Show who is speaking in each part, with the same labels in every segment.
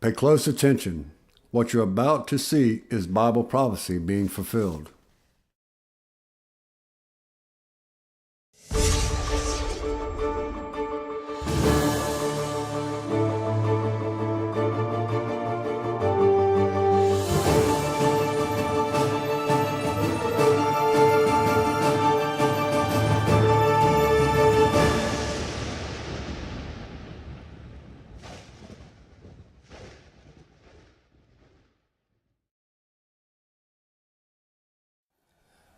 Speaker 1: Pay close attention. What you're about to see is Bible prophecy being fulfilled.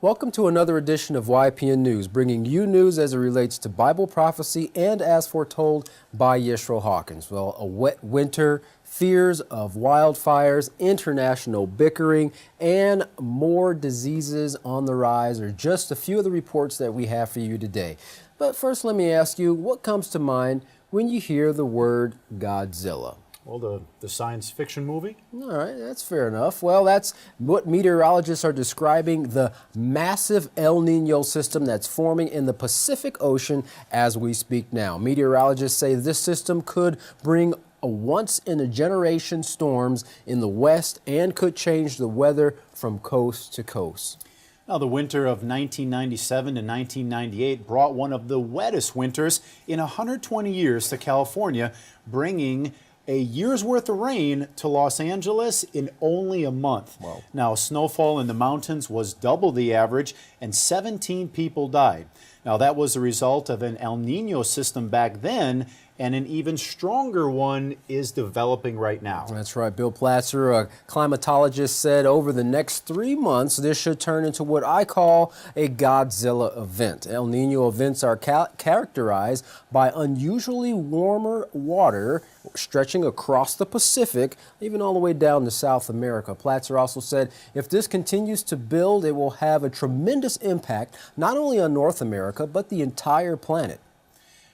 Speaker 2: Welcome to another edition of YPN News, bringing you news as it relates to Bible prophecy and as foretold by Yisrael Hawkins. Well, a wet winter, fears of wildfires, international bickering, and more diseases on the rise are just a few of the reports that we have for you today. But first, let me ask you, what comes to mind when you hear the word Godzilla?
Speaker 3: Well, the science fiction movie?
Speaker 2: All right, that's fair enough. Well, that's what meteorologists are describing, the massive El Niño system that's forming in the Pacific Ocean as we speak now. Meteorologists say this system could bring a once-in-a-generation storms in the west and could change the weather from coast to coast.
Speaker 3: Now, the winter of 1997 to 1998 brought one of the wettest winters in 120 years to California, bringing a year's worth of rain to Los Angeles in only a month.
Speaker 2: Wow.
Speaker 3: Now, snowfall in the mountains was double the average and 17 people died. Now, that was a result of an El Niño system back then, and an even stronger one is developing right now.
Speaker 2: That's right. Bill Platzer, a climatologist, said over the next 3 months, this should turn into what I call a Godzilla event. El Niño events are characterized by unusually warmer water stretching across the Pacific, even all the way down to South America. Platzer also said if this continues to build, it will have a tremendous impact not only on North America, but the entire planet.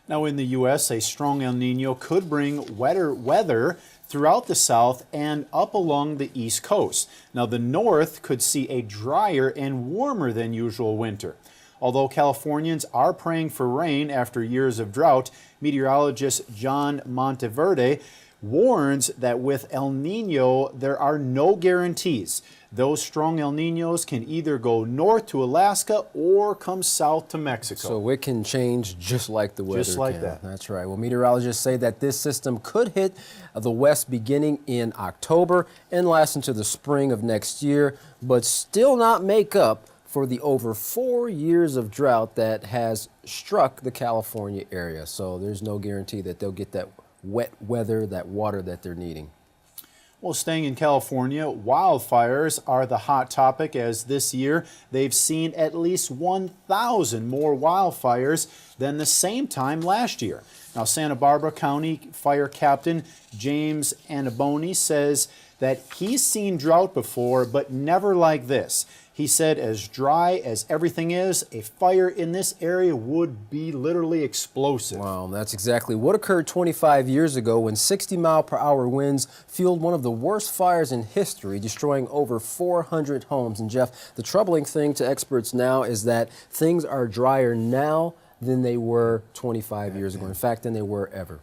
Speaker 3: Now, in the U.S., a strong El Niño could bring wetter weather throughout the south and up along the east coast. Now, the north could see a drier and warmer than usual winter. Although Californians are praying for rain after years of drought, meteorologist John Monteverde warns that with El Niño, there are no guarantees. Those strong El Niños can either go north to Alaska or come south to Mexico.
Speaker 2: So it can change just like the weather
Speaker 3: Just like
Speaker 2: can.
Speaker 3: that.
Speaker 2: That's right. Well, meteorologists say that this system could hit the west beginning in October and last into the spring of next year, but still not make up for the over 4 years of drought that has struck the California area. So there's no guarantee that they'll get that wet weather, that water that they're needing.
Speaker 3: Well, staying in California, wildfires are the hot topic as this year they've seen at least 1,000 more wildfires than the same time last year. Now, Santa Barbara County Fire Captain James Annaboni says that he's seen drought before, but never like this. He said as dry as everything is, a fire in this area would be literally explosive.
Speaker 2: Wow, that's exactly what occurred 25 years ago when 60-mile-per-hour winds fueled one of the worst fires in history, destroying over 400 homes. And Jeff, the troubling thing to experts now is that things are drier now than they were 25 years ago. In fact, than they were ever.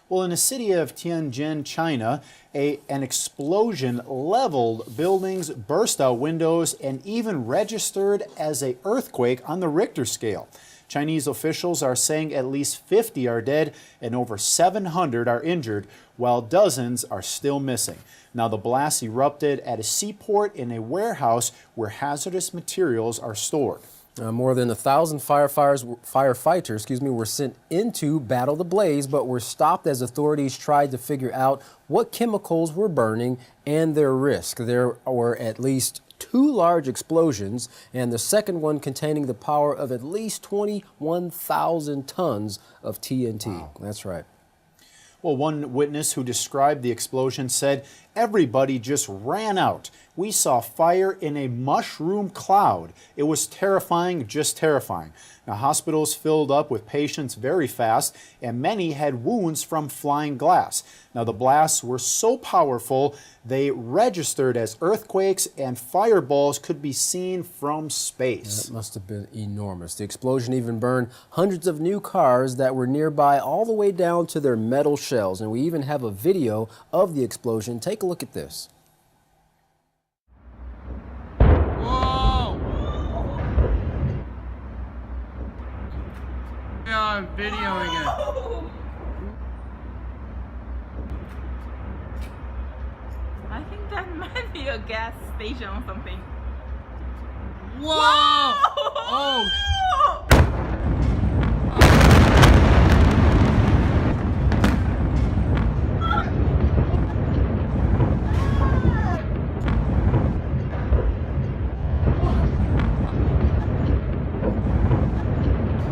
Speaker 3: Well, in the city of Tianjin, China, an explosion leveled buildings, burst out windows, and even registered as an earthquake on the Richter scale. Chinese officials are saying at least 50 are dead and over 700 are injured, while dozens are still missing. Now, the blast erupted at a seaport in a warehouse where hazardous materials are stored.
Speaker 2: More than 1,000 firefighters were sent in to battle the blaze, but were stopped as authorities tried to figure out what chemicals were burning and their risk. There were at least 2 large explosions, and the second one containing the power of at least 21,000 tons of TNT. Wow. That's right.
Speaker 3: Well, one witness who described the explosion said, "Everybody just ran out. We saw fire in a mushroom cloud. It was terrifying, just terrifying." Now, hospitals filled up with patients very fast, and many had wounds from flying glass. Now, the blasts were so powerful, they registered as earthquakes, and fireballs could be seen from space.
Speaker 2: That must have been enormous. The explosion even burned hundreds of new cars that were nearby all the way down to their metal shells, and we even have a video of the explosion. Take a look at this.
Speaker 4: Whoa! Yeah, I'm videoing it.
Speaker 5: I think that might be a gas station or something.
Speaker 4: Whoa!
Speaker 5: Whoa!
Speaker 4: Oh!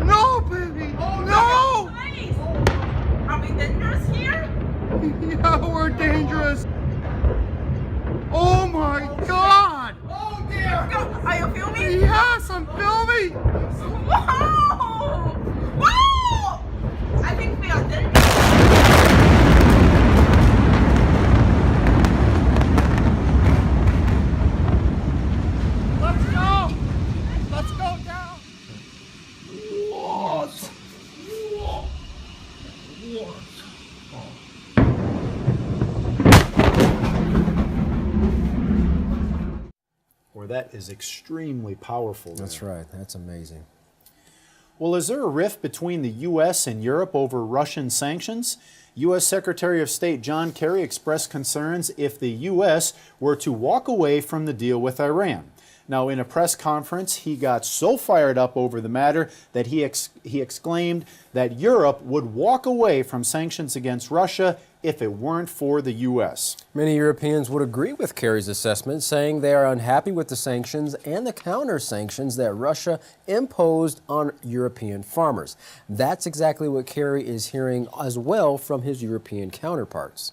Speaker 4: No, baby! Oh, no!
Speaker 5: Nice! Are we dangerous here?
Speaker 4: Yeah, we're dangerous. Oh my God! Oh dear!
Speaker 5: Are you filming?
Speaker 4: Yes, I'm filming.
Speaker 5: Whoa! Whoa! I think we are dangerous.
Speaker 4: Let's go! Let's go down! What? What?
Speaker 3: Or that is extremely powerful.
Speaker 2: That's right. That's amazing.
Speaker 3: Well, is there a rift between the U.S. and Europe over Russian sanctions? U.S. Secretary of State John Kerry expressed concerns if the U.S. were to walk away from the deal with Iran. Now, in a press conference, he got so fired up over the matter that he exclaimed that Europe would walk away from sanctions against Russia if it weren't for the U.S.
Speaker 2: Many Europeans would agree with Kerry's assessment, saying they are unhappy with the sanctions and the counter-sanctions that Russia imposed on European farmers. That's exactly what Kerry is hearing as well from his European counterparts.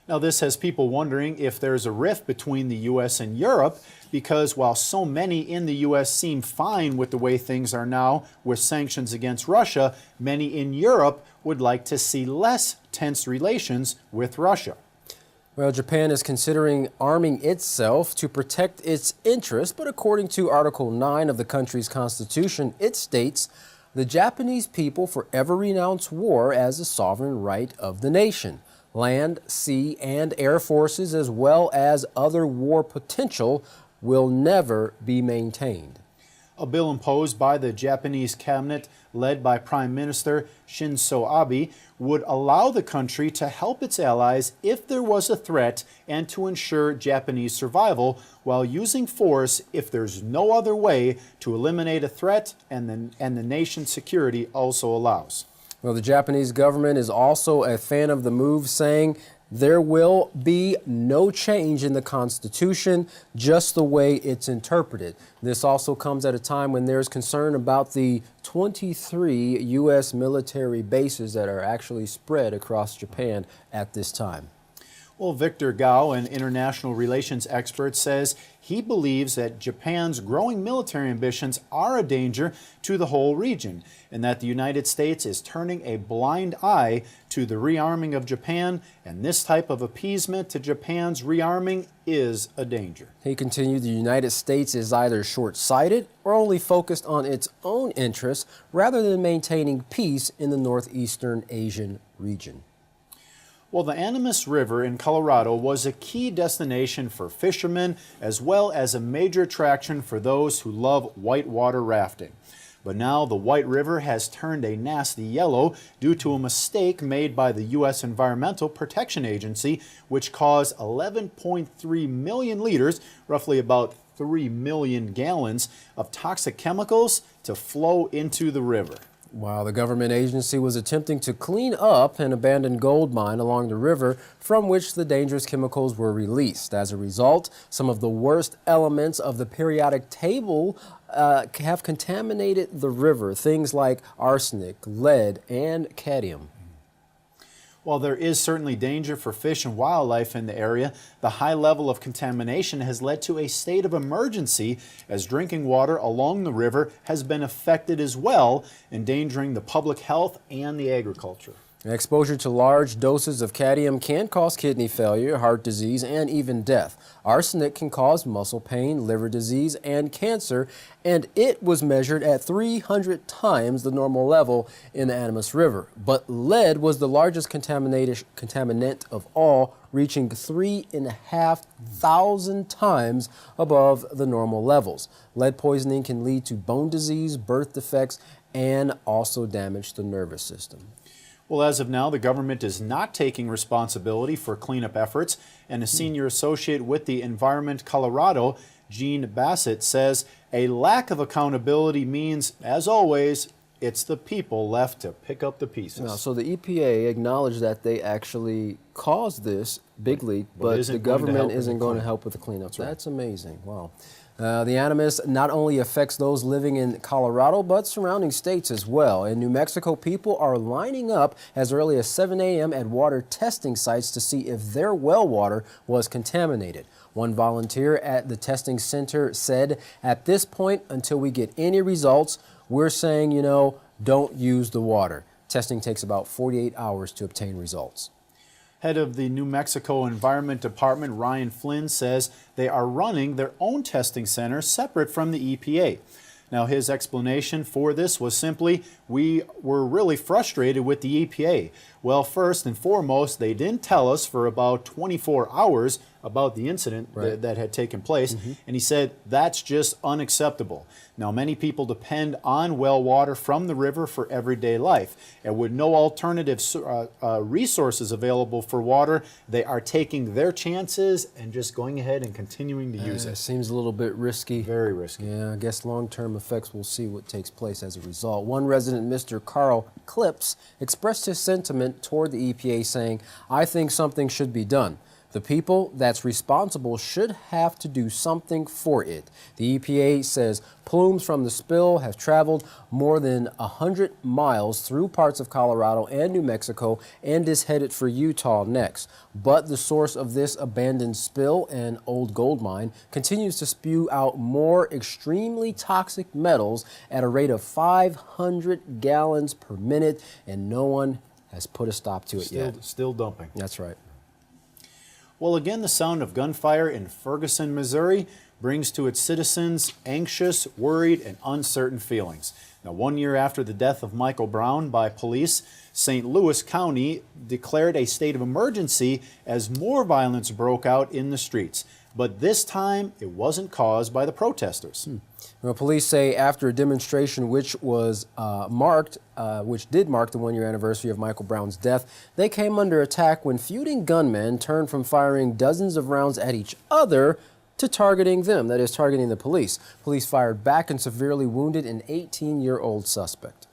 Speaker 3: Now, this has people wondering if there's a rift between the U.S. and Europe, because while so many in the U.S. seem fine with the way things are now with sanctions against Russia, many in Europe would like to see less tense relations with Russia.
Speaker 2: Well, Japan is considering arming itself to protect its interests, but according to Article 9 of the country's constitution, it states, "The Japanese people forever renounce war as a sovereign right of the nation. Land, sea, and air forces, as well as other war potential, will never be maintained."
Speaker 3: A bill imposed by the Japanese cabinet, led by Prime Minister Shinzo Abe, would allow the country to help its allies if there was a threat and to ensure Japanese survival while using force if there's no other way to eliminate a threat and the nation's security also allows.
Speaker 2: Well, the Japanese government is also a fan of the move, saying there will be no change in the Constitution, just the way it's interpreted. This also comes at a time when there's concern about the 23 U.S. military bases that are actually spread across Japan at this time.
Speaker 3: Well, Victor Gao, an international relations expert, says he believes that Japan's growing military ambitions are a danger to the whole region, and that the United States is turning a blind eye to the rearming of Japan, and this type of appeasement to Japan's rearming is a danger.
Speaker 2: He continued, the United States is either short-sighted or only focused on its own interests rather than maintaining peace in the northeastern Asian region.
Speaker 3: Well, the Amidst River in Colorado was a key destination for fishermen as well as a major attraction for those who love whitewater rafting. But now the White River has turned a nasty yellow due to a mistake made by the U.S. Environmental Protection Agency, which caused 11.3 million liters, roughly about 3 million gallons, of toxic chemicals to flow into the river.
Speaker 2: While the government agency was attempting to clean up an abandoned gold mine along the river from which the dangerous chemicals were released. As a result, some of the worst elements of the periodic table have contaminated the river, things like arsenic, lead, and cadmium.
Speaker 3: While there is certainly danger for fish and wildlife in the area, the high level of contamination has led to a state of emergency as drinking water along the river has been affected as well, endangering the public health and the agriculture.
Speaker 2: Exposure to large doses of cadmium can cause kidney failure, heart disease, and even death. Arsenic can cause muscle pain, liver disease, and cancer, and it was measured at 300 times the normal level in the Amidst River. But lead was the largest contaminant of all, reaching 3,500 times above the normal levels. Lead poisoning can lead to bone disease, birth defects, and also damage the nervous system.
Speaker 3: Well, as of now, the government is not taking responsibility for cleanup efforts, and a senior associate with the Environment Colorado, Gene Bassett, says a lack of accountability means, as always, it's the people left to pick up the pieces.
Speaker 2: Now, so the EPA acknowledged that they actually caused this big leak, but the government isn't going to help with the cleanup. That's amazing. Wow. The Amidst not only affects those living in Colorado, but surrounding states as well. In New Mexico, people are lining up as early as 7 a.m. at water testing sites to see if their well water was contaminated. One volunteer at the testing center said, "At this point, until we get any results, we're saying, don't use the water." Testing takes about 48 hours to obtain results.
Speaker 3: Head of the New Mexico Environment Department, Ryan Flynn, says they are running their own testing center separate from the EPA. Now, his explanation for this was simply, we were really frustrated with the EPA. Well, first and foremost, they didn't tell us for about 24 hours about the incident that had taken place, and he said that's just unacceptable. Now, many people depend on well water from the river for everyday life, and with no alternative resources available for water, they are taking their chances and just going ahead and continuing to use it.
Speaker 2: Seems a little bit risky.
Speaker 3: Very risky.
Speaker 2: Yeah, I guess long-term effects, we'll see what takes place as a result. One resident, Mr. Carl Clips, expressed his sentiment toward the EPA, saying, "I think something should be done. The people that's responsible should have to do something for it." The EPA says plumes from the spill have traveled more than 100 miles through parts of Colorado and New Mexico and is headed for Utah next. But the source of this abandoned spill, an old gold mine, continues to spew out more extremely toxic metals at a rate of 500 gallons per minute, and no one has put a stop to it yet.
Speaker 3: Still dumping.
Speaker 2: That's right.
Speaker 3: Well, again, the sound of gunfire in Ferguson, Missouri brings to its citizens anxious, worried, and uncertain feelings. Now, 1 year after the death of Michael Brown by police, St. Louis County declared a state of emergency as more violence broke out in the streets. But this time, it wasn't caused by the protesters.
Speaker 2: Well, police say after a demonstration which did mark the 1 year anniversary of Michael Brown's death, they came under attack when feuding gunmen turned from firing dozens of rounds at each other to targeting them, that is, targeting the police. Police fired back and severely wounded an 18-year-old suspect.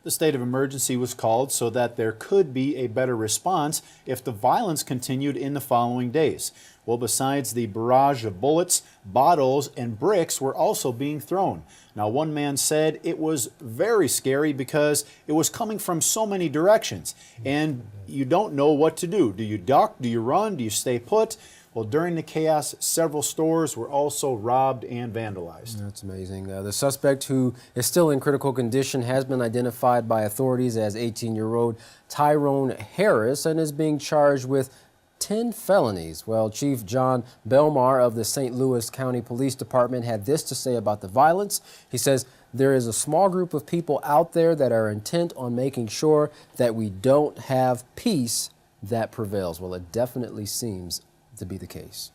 Speaker 3: The state of emergency was called so that there could be a better response if the violence continued in the following days. Well, besides the barrage of bullets, bottles, and bricks were also being thrown. Now, one man said it was very scary because it was coming from so many directions, and you don't know what to do. Do you duck? Do you run? Do you stay put? Well, during the chaos, several stores were also robbed and vandalized.
Speaker 2: That's amazing. The suspect, who is still in critical condition, has been identified by authorities as 18-year-old Tyrone Harris and is being charged with 10 felonies. Well, Chief John Belmar of the St. Louis County Police Department had this to say about the violence. He says, "There is a small group of people out there that are intent on making sure that we don't have peace that prevails." Well, it definitely seems to be the case.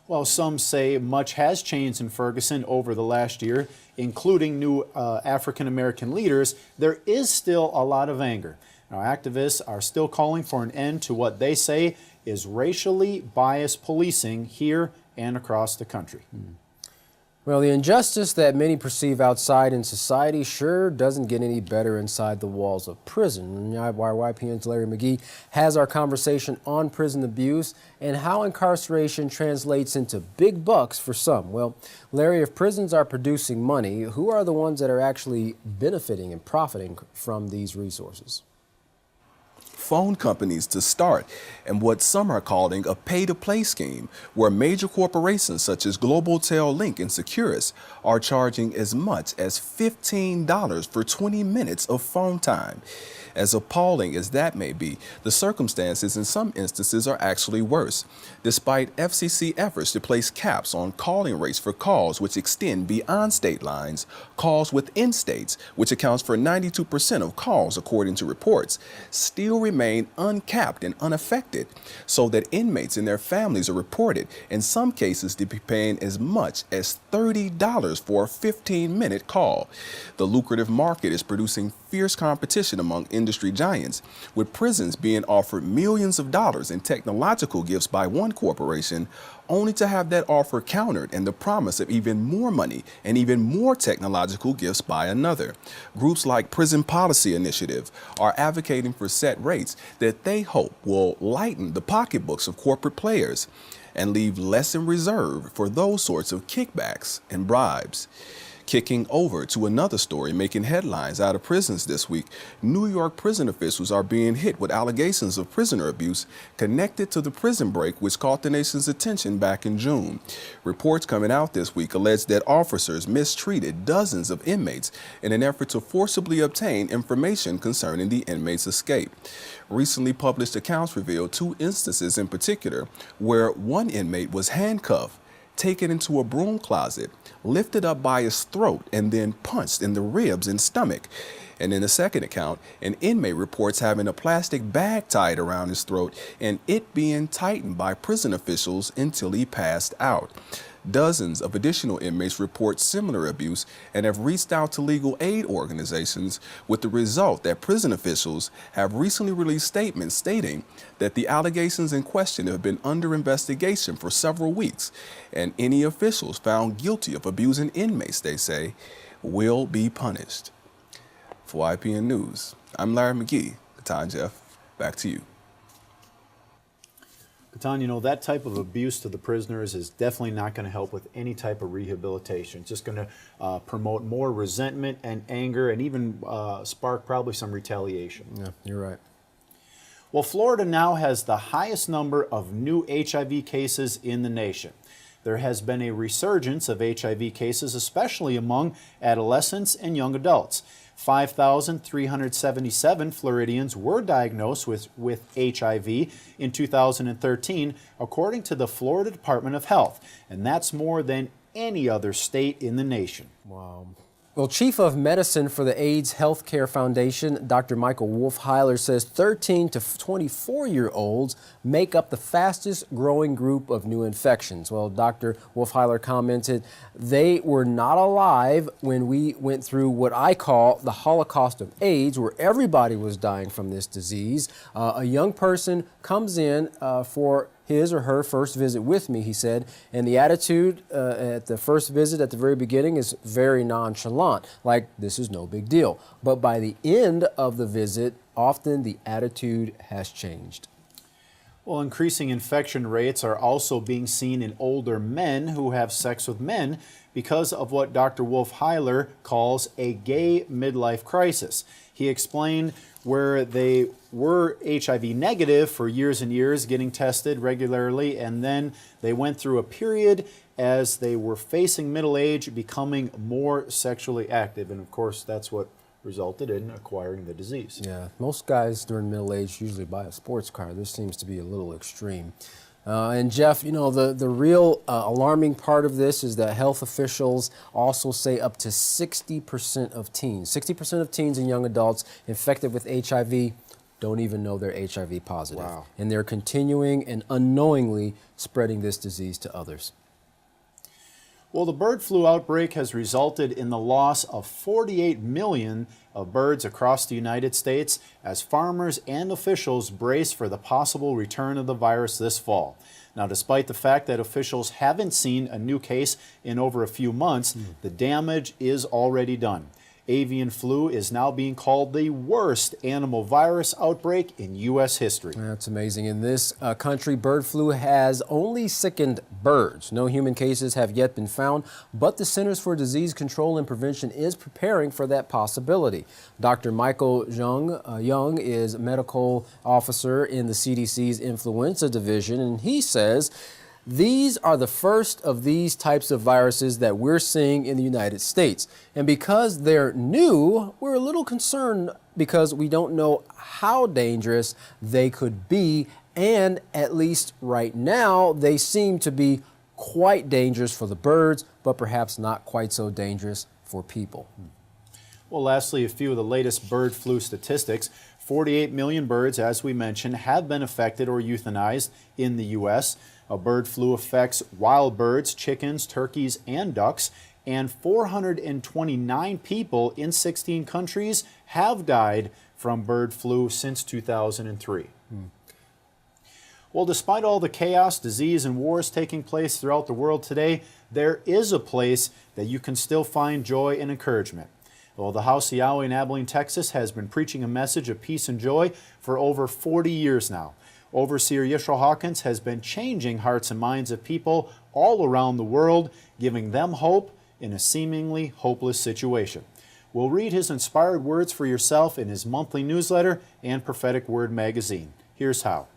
Speaker 3: Well, some say much has changed in Ferguson over the last year, including new African-American leaders. There is still a lot of anger. Now, activists are still calling for an end to what they say is racially biased policing here and across the country.
Speaker 2: Well, the injustice that many perceive outside in society sure doesn't get any better inside the walls of prison. Our YPN's Larry McGee has our conversation on prison abuse and how incarceration translates into big bucks for some. Well, Larry, if prisons are producing money, who are the ones that are actually benefiting and profiting from these resources?
Speaker 6: phone companies to start and what some are calling a pay-to-play scheme, where major corporations such as Globaltel Link and Securus are charging as much as $15 for 20 minutes of phone time. As appalling as that may be, the circumstances in some instances are actually worse. Despite FCC efforts to place caps on calling rates for calls which extend beyond state lines, calls within states, which accounts for 92% of calls according to reports, still remain uncapped and unaffected, so that inmates and their families are reported, in some cases, to be paying as much as $30 for a 15-minute call. The lucrative market is producing fierce competition among industry giants, with prisons being offered millions of dollars in technological gifts by one corporation, only to have that offer countered and the promise of even more money and even more technological gifts by another. Groups like Prison Policy Initiative are advocating for set rates that they hope will lighten the pocketbooks of corporate players and leave less in reserve for those sorts of kickbacks and bribes. Kicking over to another story making headlines out of prisons this week, New York prison officials are being hit with allegations of prisoner abuse connected to the prison break which caught the nation's attention back in June. Reports coming out this week allege that officers mistreated dozens of inmates in an effort to forcibly obtain information concerning the inmates' escape. Recently published accounts reveal two instances in particular where one inmate was handcuffed, taken into a broom closet, lifted up by his throat, and then punched in the ribs and stomach. And in the second account, an inmate reports having a plastic bag tied around his throat and it being tightened by prison officials until he passed out. Dozens of additional inmates report similar abuse and have reached out to legal aid organizations, with the result that prison officials have recently released statements stating that the allegations in question have been under investigation for several weeks, and any officials found guilty of abusing inmates, they say, will be punished. For YPN News, I'm Larry McGee. Katan Jeff, back to you.
Speaker 3: Katan, you know, that type of abuse to the prisoners is definitely not going to help with any type of rehabilitation. It's just going to promote more resentment and anger and even spark probably some retaliation.
Speaker 2: Yeah, you're right.
Speaker 3: Well, Florida now has the highest number of new HIV cases in the nation. There has been a resurgence of HIV cases, especially among adolescents and young adults. 5,377 Floridians were diagnosed with HIV in 2013, according to the Florida Department of Health, and that's more than any other state in the nation.
Speaker 2: Wow. Well, Chief of Medicine for the AIDS Healthcare Foundation, Dr. Michael Wolfheiler, says 13 to 24-year-olds make up the fastest growing group of new infections. Well, Dr. Wolfheiler commented, they were not alive when we went through what I call the Holocaust of AIDS, where everybody was dying from this disease. A young person comes in for his or her first visit with me, he said, and the attitude at the first visit at the very beginning is very nonchalant, like this is no big deal. But by the end of the visit, often the attitude has changed.
Speaker 3: Well, increasing infection rates are also being seen in older men who have sex with men because of what Dr. Wolfheiler calls a gay midlife crisis. He explained where they were HIV negative for years and years, getting tested regularly, and then they went through a period as they were facing middle age, becoming more sexually active. And of course, that's what resulted in acquiring the disease.
Speaker 2: Yeah, most guys during middle age usually buy a sports car. This seems to be a little extreme. And Jeff, you know, the real alarming part of this is that health officials also say up to 60% of teens, 60% of teens and young adults infected with HIV don't even know they're HIV positive.
Speaker 3: Wow.
Speaker 2: And they're continuing and unknowingly spreading this disease to others.
Speaker 3: Well, the bird flu outbreak has resulted in the loss of 48 million of birds across the United States as farmers and officials brace for the possible return of the virus this fall. Now, despite the fact that officials haven't seen a new case in over a few months, the damage is already done. Avian flu is now being called the worst animal virus outbreak in U.S. history.
Speaker 2: That's amazing. In this country, bird flu has only sickened birds. No human cases have yet been found, but the Centers for Disease Control and Prevention is preparing for that possibility. Dr. Michael Young is medical officer in the CDC's influenza division, and he says these are the first of these types of viruses that we're seeing in the United States. And because they're new, we're a little concerned because we don't know how dangerous they could be. And at least right now, they seem to be quite dangerous for the birds, but perhaps not quite so dangerous for people.
Speaker 3: Well, lastly, a few of the latest bird flu statistics. 48 million birds, as we mentioned, have been affected or euthanized in the U.S. Bird flu affects wild birds, chickens, turkeys, and ducks, and 429 people in 16 countries have died from bird flu since 2003. Well, despite all the chaos, disease, and wars taking place throughout the world today, there is a place that you can still find joy and encouragement. Well, the House of Yahweh in Abilene, Texas has been preaching a message of peace and joy for over 40 years now. Overseer Yisrael Hawkins has been changing hearts and minds of people all around the world, giving them hope in a seemingly hopeless situation. We'll read his inspired words for yourself in his monthly newsletter and Prophetic Word magazine. Here's how.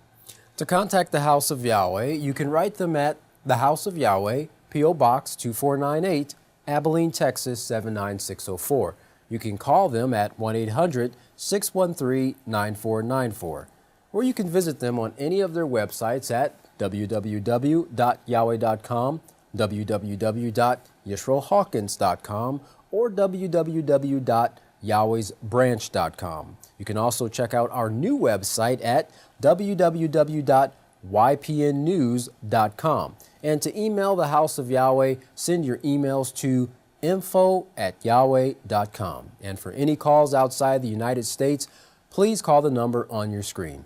Speaker 2: To contact the House of Yahweh, you can write them at the House of Yahweh, P.O. Box 2498, Abilene, Texas 79604. You can call them at 1-800-613-9494. Or you can visit them on any of their websites at www.yahweh.com, www.yisraelhawkins.com, or www.yahwehsbranch.com. You can also check out our new website at www.ypnnews.com. And to email the House of Yahweh, send your emails to info@yahweh.com. And for any calls outside the United States, please call the number on your screen.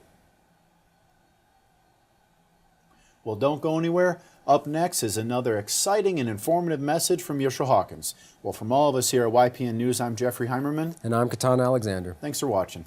Speaker 3: Well, don't go anywhere. Up next is another exciting and informative message from Yisrael Hawkins. Well, from all of us here at YPN News, I'm Jeffrey Heimerman.
Speaker 2: And I'm Katan Alexander.
Speaker 3: Thanks for watching.